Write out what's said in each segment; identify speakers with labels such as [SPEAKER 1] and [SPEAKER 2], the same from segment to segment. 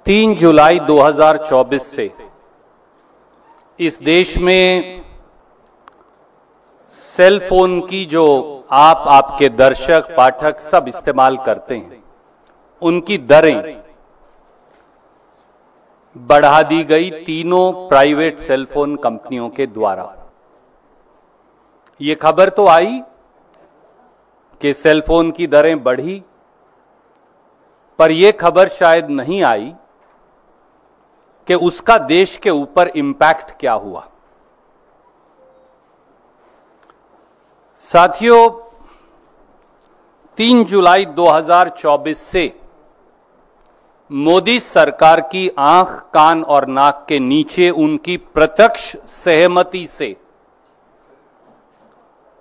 [SPEAKER 1] 3 जुलाई 2024 से इस देश में सेल फोन की जो आपके दर्शक पाठक सब इस्तेमाल करते हैं, उनकी दरें बढ़ा दी गई तीनों प्राइवेट सेल फोन कंपनियों के द्वारा। ये खबर तो आई कि सेल फोन की दरें बढ़ी, पर यह खबर शायद नहीं आई कि उसका देश के ऊपर इंपैक्ट क्या हुआ। साथियों, 3 जुलाई 2024 से मोदी सरकार की आंख, कान और नाक के नीचे उनकी प्रत्यक्ष सहमति से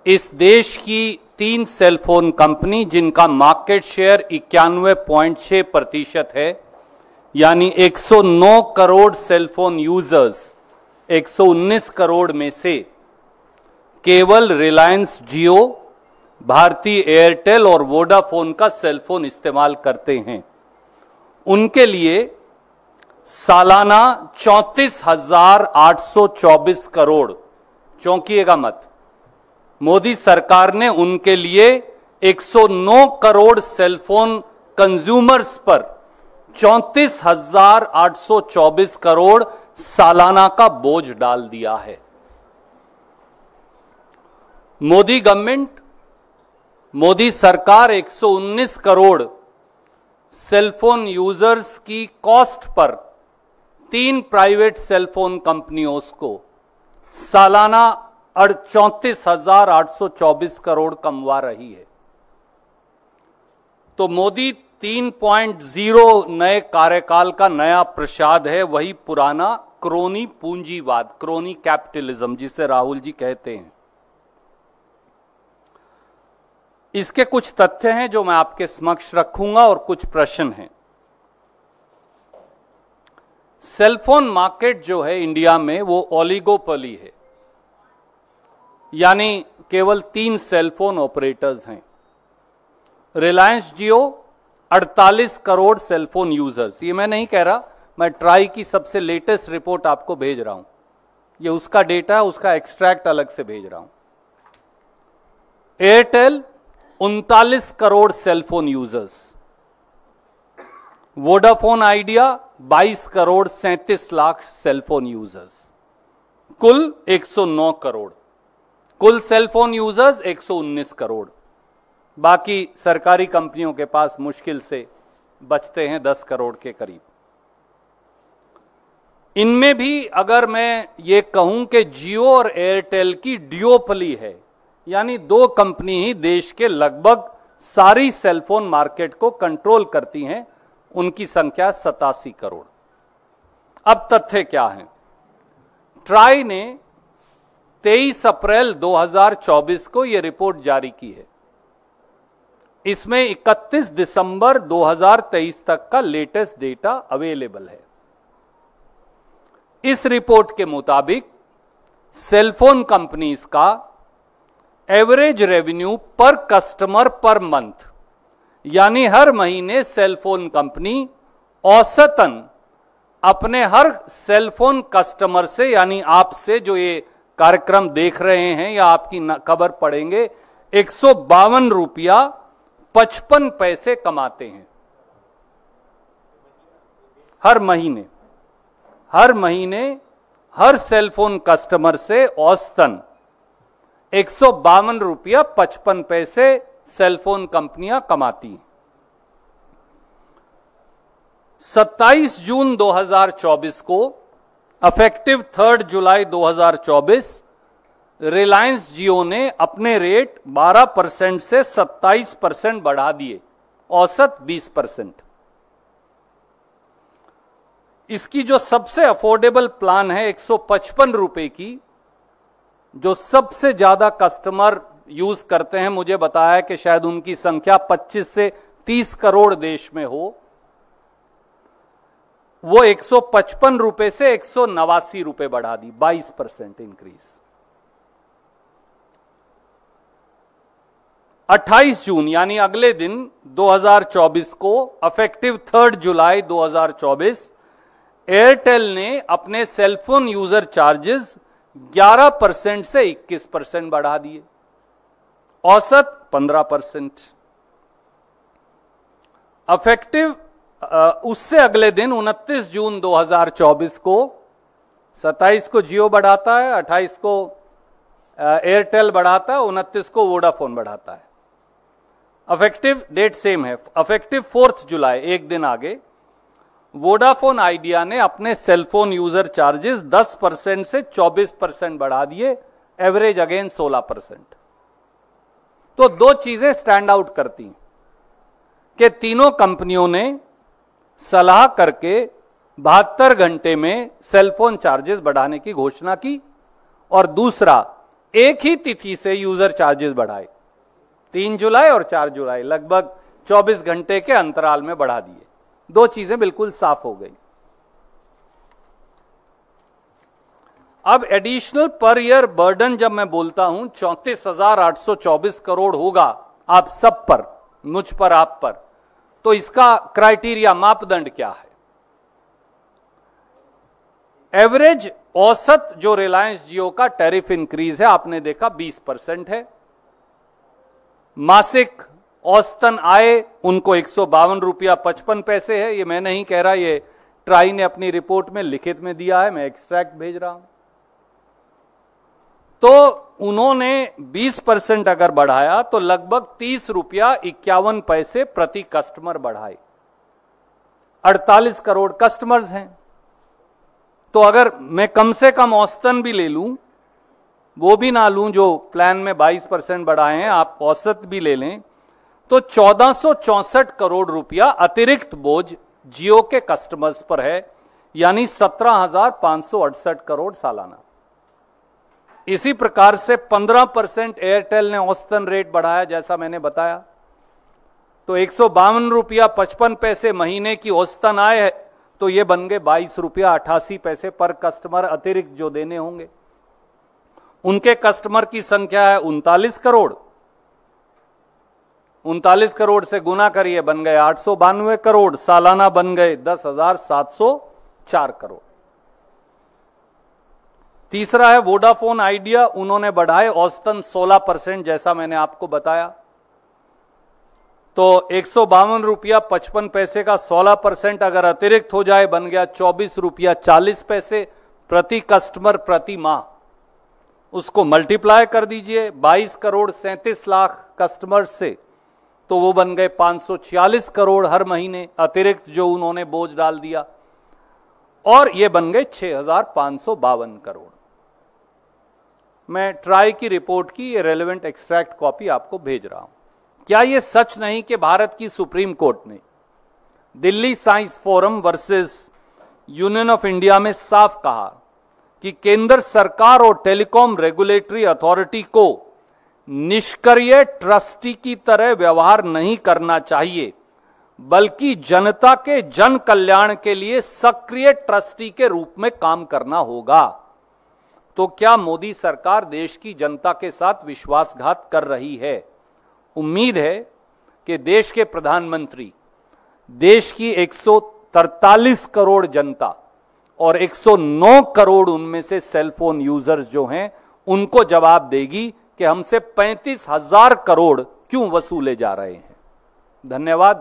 [SPEAKER 1] इस देश की 3 सेल फोन कंपनी, जिनका मार्केट शेयर 91.6% है, यानी 109 crore cell phone users 119 crore में से केवल रिलायंस जियो, भारती एयरटेल और वोडाफोन का सेल फोन इस्तेमाल करते हैं, उनके लिए सालाना 34,824 करोड़, चौंकिएगा मत, मोदी सरकार ने उनके लिए 109 करोड़ सेल फोन कंज्यूमर्स पर 34,824 करोड़ सालाना का बोझ डाल दिया है। मोदी गवर्नमेंट, मोदी सरकार 119 करोड़ सेलफोन यूजर्स की कॉस्ट पर 3 प्राइवेट सेलफोन कंपनियों को सालाना 34,824 करोड़ कमवा रही है। तो मोदी 3.0 नए कार्यकाल का नया प्रसाद है, वही पुराना क्रोनी पूंजीवाद, क्रोनी कैपिटलिज्म, जिसे राहुल जी कहते हैं। इसके कुछ तथ्य हैं जो मैं आपके समक्ष रखूंगा और कुछ प्रश्न हैं। सेलफोन मार्केट जो है इंडिया में, वो ओलिगोपोली है, यानी केवल 3 सेलफोन ऑपरेटर्स हैं। रिलायंस जियो 48 करोड़ सेलफोन यूजर्स, ये मैं नहीं कह रहा, मैं ट्राई की सबसे लेटेस्ट रिपोर्ट आपको भेज रहा हूं, ये उसका डेटा है, उसका एक्सट्रैक्ट अलग से भेज रहा हूं। Airtel 39 crore cellphone users, Vodafone idea 22 crore 37 lakh cellphone users, कुल 109 करोड़, कुल सेलफोन यूजर्स 119 करोड़। बाकी सरकारी कंपनियों के पास मुश्किल से बचते हैं 10 करोड़ के करीब। इनमें भी अगर मैं ये कहूं कि जियो और एयरटेल की ड्यूओपली है, यानी 2 कंपनी ही देश के लगभग सारी सेलफोन मार्केट को कंट्रोल करती हैं, उनकी संख्या 87 करोड़। अब तथ्य क्या है? ट्राई ने 23 अप्रैल 2024 को यह रिपोर्ट जारी की है। इसमें 31 दिसंबर 2023 तक का लेटेस्ट डेटा अवेलेबल है। इस रिपोर्ट के मुताबिक सेलफोन कंपनीज का एवरेज रेवेन्यू पर कस्टमर पर मंथ, यानी हर महीने सेलफोन कंपनी औसतन अपने हर सेलफोन कस्टमर से, यानी आपसे जो ये कार्यक्रम देख रहे हैं या आपकी खबर पढ़ेंगे, 152 रुपया 55 पैसे कमाते हैं हर महीने। हर महीने हर सेलफोन कस्टमर से औसतन 152 रुपया 55 पैसे सेलफोन कंपनियां कमाती हैं। 27 जून 2024 को अफेक्टिव 3 जुलाई 2024 रिलायंस जियो ने अपने रेट 12% से 27% बढ़ा दिए, औसत 20%। इसकी जो सबसे अफोर्डेबल प्लान है 155 रुपए की, जो सबसे ज्यादा कस्टमर यूज करते हैं, मुझे बताया कि शायद उनकी संख्या 25 से 30 करोड़ देश में हो, वो 155 रुपए से 189 रुपए बढ़ा दी, 22% इंक्रीज। 28 जून यानी अगले दिन 2024 को अफेक्टिव 3 जुलाई 2024 एयरटेल ने अपने सेलफोन यूजर चार्जेस 11% से 21% बढ़ा दिए, औसत 15%। अफेक्टिव उससे अगले दिन 29 जून 2024 को 27 को जियो बढ़ाता है, 28 को एयरटेल बढ़ाता है, 29 को वोडाफोन बढ़ाता है। अफेक्टिव डेट सेम है, अफेक्टिव 4 जुलाई, एक दिन आगे, वोडाफोन आइडिया ने अपने सेलफोन यूजर चार्जेस 10% से 24% बढ़ा दिए, एवरेज अगेन 16%। तो दो चीजें स्टैंड आउट करती हैं कि तीनों कंपनियों ने सलाह करके 72 घंटे में सेलफोन चार्जेस बढ़ाने की घोषणा की, और दूसरा एक ही तिथि से यूजर चार्जेस बढ़ाए, 3 जुलाई और 4 जुलाई, लगभग 24 घंटे के अंतराल में बढ़ा दिए। दो चीजें बिल्कुल साफ हो गई। अब एडिशनल पर ईयर बर्डन जब मैं बोलता हूं 34,824 करोड़ होगा आप सब पर, मुझ पर, आप पर, तो इसका क्राइटेरिया, मापदंड क्या है? एवरेज औसत जो रिलायंस जियो का टैरिफ इंक्रीज है आपने देखा 20% है। मासिक औसतन आय उनको 152 रुपया 55 पैसे है। ये मैं नहीं कह रहा, ये ट्राई ने अपनी रिपोर्ट में लिखित में दिया है, मैं एक्सट्रैक्ट भेज रहा हूं। तो उन्होंने 20% अगर बढ़ाया तो लगभग 30 रुपया 51 पैसे प्रति कस्टमर बढ़ाए। 48 करोड़ कस्टमर्स हैं, तो अगर मैं कम से कम औसतन भी ले लूं, वो भी ना लूं जो प्लान में 22% बढ़ाए हैं, आप औसत भी ले लें, तो 1464 करोड़ रुपया अतिरिक्त बोझ जियो के कस्टमर्स पर है, यानी 17,568 करोड़ सालाना। इसी प्रकार से 15% एयरटेल ने औसतन रेट बढ़ाया, जैसा मैंने बताया, तो 152 रुपया 55 पैसे महीने की औसतन आय है, तो ये बन गए 22 रुपया 88 पैसे पर कस्टमर अतिरिक्त जो देने होंगे। उनके कस्टमर की संख्या है 39 करोड़, 39 करोड़ से गुना करिए, बन गए 892 करोड़, सालाना बन गए 10,704 करोड़। तीसरा है वोडाफोन आइडिया, उन्होंने बढ़ाए औसतन 16%, जैसा मैंने आपको बताया, तो 152 रुपया 55 पैसे का 16% अगर अतिरिक्त हो जाए बन गया 24 रुपया 40 पैसे प्रति कस्टमर प्रति माह। उसको मल्टीप्लाई कर दीजिए 22 करोड़ 37 लाख कस्टमर से, तो वो बन गए 546 करोड़ हर महीने अतिरिक्त जो उन्होंने बोझ डाल दिया, और ये बन गए 6,552 करोड़। मैं ट्राई की रिपोर्ट की ये रेलेवेंट एक्सट्रैक्ट कॉपी आपको भेज रहा हूं। क्या यह सच नहीं कि भारत की सुप्रीम कोर्ट ने Delhi science forum versus union of India में साफ कहा कि केंद्र सरकार और टेलीकॉम रेगुलेटरी अथॉरिटी को निष्क्रिय ट्रस्टी की तरह व्यवहार नहीं करना चाहिए, बल्कि जनता के जन कल्याण के लिए सक्रिय ट्रस्टी के रूप में काम करना होगा। तो क्या मोदी सरकार देश की जनता के साथ विश्वासघात कर रही है? उम्मीद है कि देश के प्रधानमंत्री देश की 143 करोड़ जनता और 109 करोड़ उनमें से सेलफोन यूजर्स जो हैं उनको जवाब देगी कि हमसे 35,000 करोड़ क्यों वसूले जा रहे हैं। धन्यवाद।